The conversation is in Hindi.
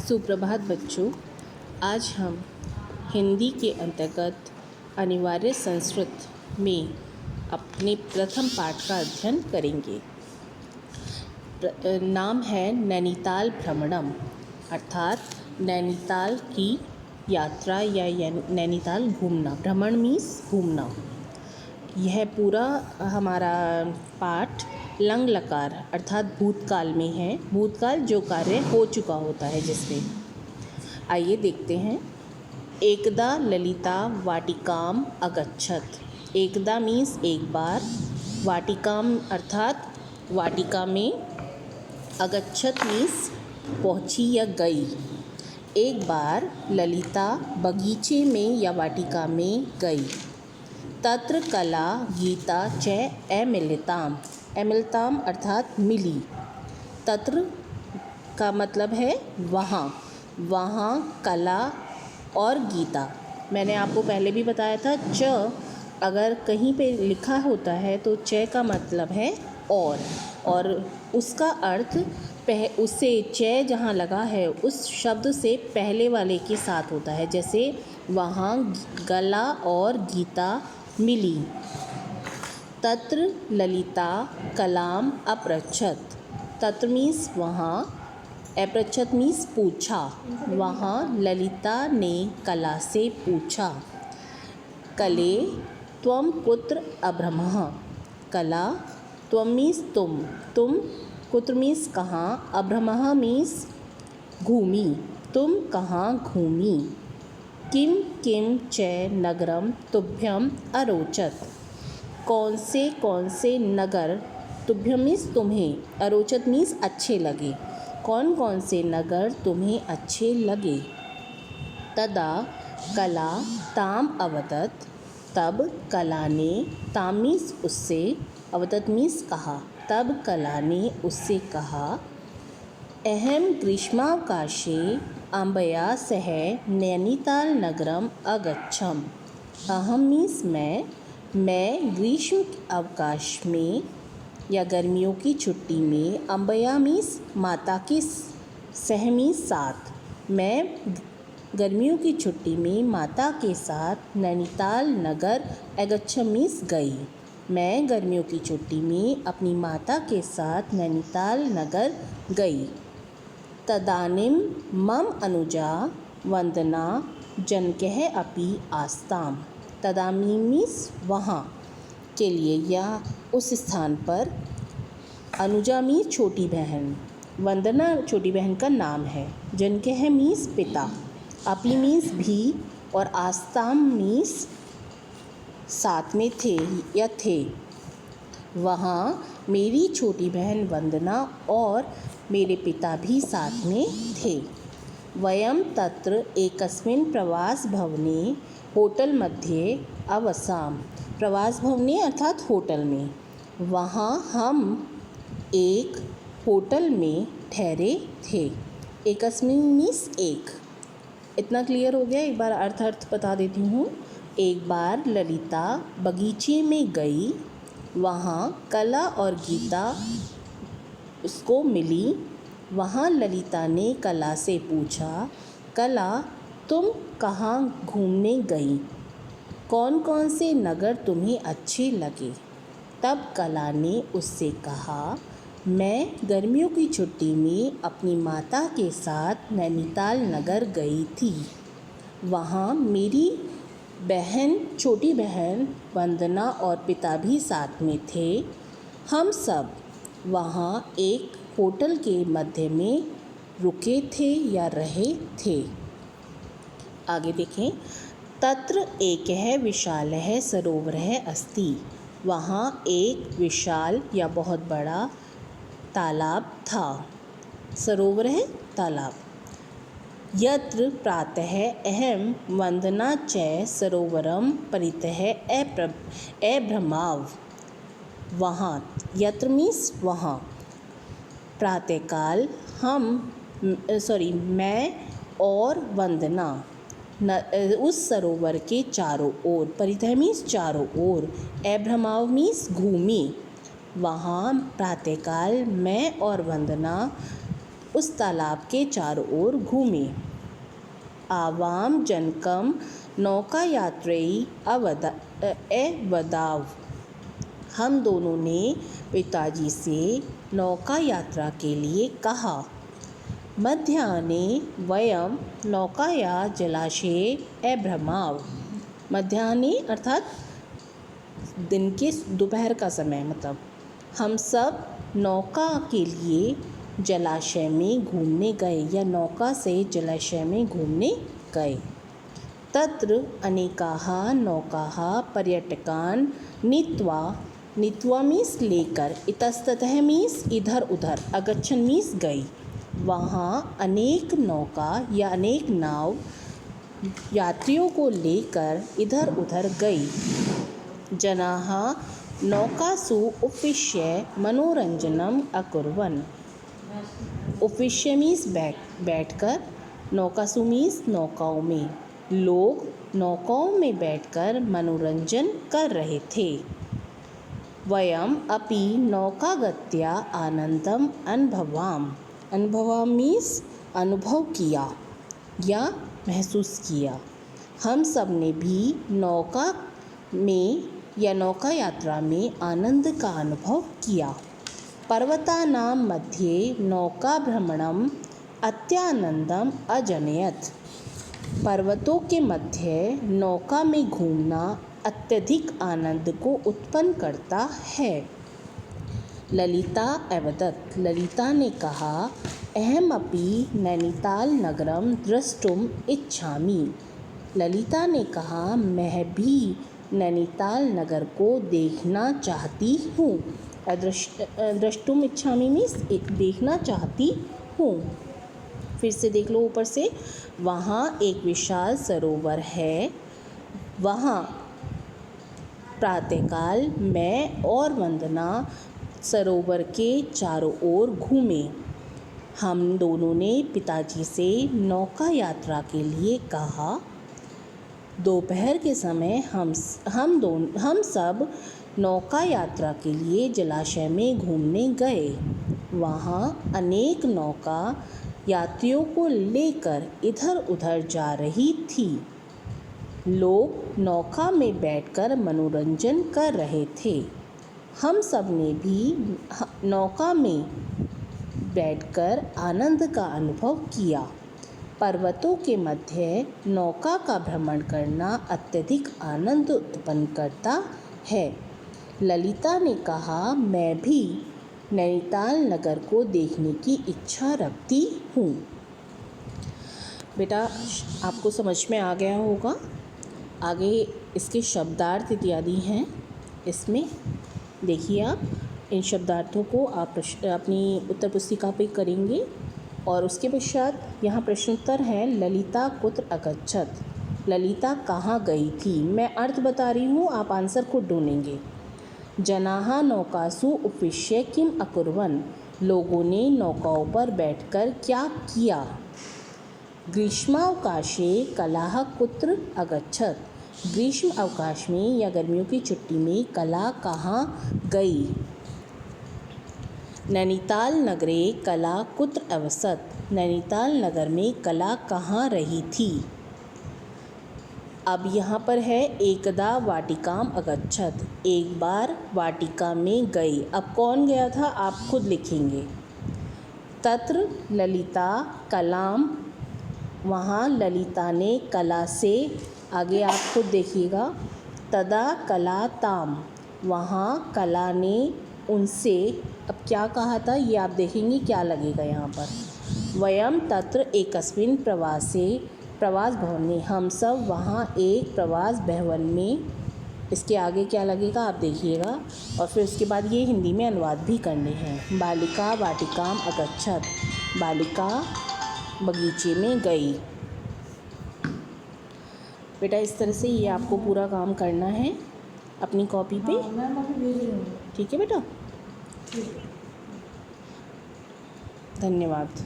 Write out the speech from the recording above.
सुप्रभात बच्चों। आज हम हिंदी के अंतर्गत अनिवार्य संस्कृत में अपने प्रथम पाठ का अध्ययन करेंगे। नाम है नैनीताल भ्रमणम, अर्थात नैनीताल की यात्रा या नैनीताल घूमना। भ्रमण मीन्स घूमना। यह पूरा हमारा पाठ लंग लकार अर्थात भूतकाल में है। भूतकाल जो कार्य हो चुका होता है जिसमें। आइए देखते हैं। एकदा ललिता वाटिकाम अगच्छत। एकदा मीन्स एक बार, वाटिकाम अर्थात वाटिका में, अगच्छत मीन्स पहुँची या गई। एक बार ललिता बगीचे में या वाटिका में गई। तत्र कला गीता च अमिलिताम। अमिलिताम अर्थात मिली। तत्र का मतलब है वहाँ। वहाँ कला और गीता। मैंने आपको पहले भी बताया था, च अगर कहीं पे लिखा होता है तो च का मतलब है और उसका अर्थ उससे च जहाँ लगा है उस शब्द से पहले वाले के साथ होता है। जैसे वहाँ गला और गीता मिली। तत्र ललिता कलाम अपृच्छत। तत्र मीन्स वहाँ, अपृच्छत मीन्स पूछा। वहाँ ललिता ने कला से पूछा। कले त्वं कुत्र अभ्रमः। कला त्वं मीन्स तुम कुत्र मीन्स कहाँ, अभ्रमः मीन्स घूमी, तुम कहाँ घूमी। किम किम च नगरम तुभ्यम अरोचत। कौन से नगर, तुभ्यम मीन्स तुम्हें, अरोचत मीन्स अच्छे लगे। कौन कौन से नगर तुम्हें अच्छे लगे। तदा कला ताम अवदत। तब कला ने, ताम मीन्स उससे, अवदत मीन्स कहा। तब कला ने उससे कहा, अहम ग्रीष्मावकाशे अम्बया सह नैनीताल नगरम अगच्छम। अहम मीन्स मैं ग्रीष्म अवकाश में या गर्मियों की छुट्टी में, अम्बया मीन्स माता के, सह मीन्स साथ, मैं गर्मियों की छुट्टी में माता के साथ नैनीताल नगर, अगच्छम मीन्स गई। मैं गर्मियों की छुट्टी में अपनी माता के साथ नैनीताल नगर गई। तदानीं मम अनुजा वंदना जनकः अपि आस्ताम। तदानीं मीन्स वहाँ के लिए या उस स्थान पर, अनुजा मीन्स छोटी बहन, वंदना छोटी बहन का नाम है, जनकः मीन्स पिता, अपि मीन्स भी, और आस्ताम मीन्स साथ में थे या थे। वहाँ मेरी छोटी बहन वंदना और मेरे पिता भी साथ में थे। वयं तत्र एकस्मिन् प्रवास भवने होटल मध्ये अवसाम। प्रवास भवने अर्थात होटल में। वहाँ हम एक होटल में ठहरे थे। एकस्मिन् मीन्स एक। इतना क्लियर हो गया। एक बार अर्थ बता देती हूँ। एक बार ललिता बगीचे में गई। वहाँ कला और गीता उसको मिली। वहाँ ललिता ने कला से पूछा, कला तुम कहाँ घूमने गई, कौन कौन से नगर तुम्हें अच्छे लगे। तब कला ने उससे कहा, मैं गर्मियों की छुट्टी में अपनी माता के साथ नैनीताल नगर गई थी। वहाँ मेरी बहन, छोटी बहन वंदना और पिता भी साथ में थे। हम सब वहाँ एक होटल के मध्य में रुके थे या रहे थे। आगे देखें। तत्र एकः विशालः सरोवरः अस्ति। वहाँ एक विशाल या बहुत बड़ा तालाब था। सरोवर है तालाब। यत्र प्रातः अहम वंदना च सरोवरम परितः अभ्रमाव। वहाँ, यत्र मीन्स वहाँ, प्रातःकाल मैं और वंदना उस सरोवर के चारों ओर, परितः मीन्स चारों ओर, अभ्रमाव मीन्स घूमी। वहाँ प्रातःकाल मैं और वंदना उस तालाब के चारों ओर घूमे। आवाम जनकम नौका यात्रेयी अवदाव। हम दोनों ने पिताजी से नौका यात्रा के लिए कहा। मध्याह्ने वयम नौकाया जलाशये अभ्रमाव। मध्याह्ने अर्थात दिन के दोपहर का समय, मतलब हम सब नौका के लिए जलाशय में घूमने गए या नौका से जलाशय में घूमने गए। तत्र अनेकाः नौकाः पर्यटकान् नीत्वा, नीत्वा मीन्स लेकर, इतस्ततः मीन्स इधर उधर, अगच्छन् मीन्स गई। वहाँ अनेक नौका या अनेक नाव यात्रियों को लेकर इधर उधर गई। जनाः नौकासु उपविश्य मनोरंजनम अकुर्वन्। उपविश्य मीन्स बैठकर, नौकासु मीन्स नौकाओं में, लोग नौकाओं में बैठकर मनोरंजन कर रहे थे। वयम अपि नौकागत्या आनंदम अनुभवाम। अनुभवाम मीन्स अनुभव किया या महसूस किया। हम सब ने भी नौका में या नौका यात्रा में आनंद का अनुभव किया। पर्वतानां मध्ये नौका भ्रमणम अत्यानंदम अजनयत। पर्वतों के मध्य नौका में घूमना अत्यधिक आनंद को उत्पन्न करता है। ललिता अवदत्। ललिता ने कहा, अहमपि नैनीताल नगरम द्रष्टुम इच्छामि। ललिता ने कहा, मैं भी नैनीताल नगर को देखना चाहती हूँ। द्रष्टुम इच्छामि मीन्स देखना चाहती हूँ। फिर से देख लो ऊपर से। वहाँ एक विशाल सरोवर है। वहाँ प्रातःकाल मैं और वंदना सरोवर के चारों ओर घूमे। हम दोनों ने पिताजी से नौका यात्रा के लिए कहा। दोपहर के समय हम सब नौका यात्रा के लिए जलाशय में घूमने गए। वहाँ अनेक नौका यात्रियों को लेकर इधर उधर जा रही थी। लोग नौका में बैठकर मनोरंजन कर रहे थे। हम सब ने भी नौका में बैठकर आनंद का अनुभव किया। पर्वतों के मध्य नौका का भ्रमण करना अत्यधिक आनंद उत्पन्न करता है। ललिता ने कहा, मैं भी नैनीताल नगर को देखने की इच्छा रखती हूँ। बेटा आपको समझ में आ गया होगा। आगे इसके शब्दार्थ इत्यादि हैं। इसमें देखिए आप इन शब्दार्थों को आप अपनी उत्तर पुस्तिका पे करेंगे और उसके पश्चात यहाँ प्रश्नोत्तर है। ललिता कुत्र अगच्छत। ललिता कहाँ गई थी। मैं अर्थ बता रही हूँ, आप आंसर खुद ढूंढेंगे। जनाः नौकासु उपविश्य किम अकुर्वन्। लोगों ने नौकाओं पर बैठकर क्या किया। ग्रीष्मावकाशे कलाः कुत्र अगच्छत। ग्रीष्म अवकाश में या गर्मियों की छुट्टी में कला कहाँ गई। नैनीताल नगरे कला कुत्र अवसत। नैनीताल नगर में कला कहाँ रही थी। अब यहाँ पर है एकदा वाटिकाम अगच्छत। एक बार वाटिका में गई। अब कौन गया था आप खुद लिखेंगे। तत्र ललिता कलाम। वहाँ ललिता ने कला से, आगे आप खुद देखिएगा। तदा कला ताम। वहाँ कला ने उनसे, अब क्या कहा था ये आप देखेंगे क्या लगेगा यहाँ पर। वयम तत्र एकस्मिन् प्रवास भवन में। हम सब वहाँ एक प्रवास भवन में। इसके आगे क्या लगेगा आप देखिएगा और फिर उसके बाद ये हिंदी में अनुवाद भी करने हैं। बालिका वाटिकाम अगच्छत। बालिका बगीचे में गई। बेटा इस तरह से ये आपको पूरा काम करना है अपनी कॉपी पे। ठीक है बेटा, धन्यवाद।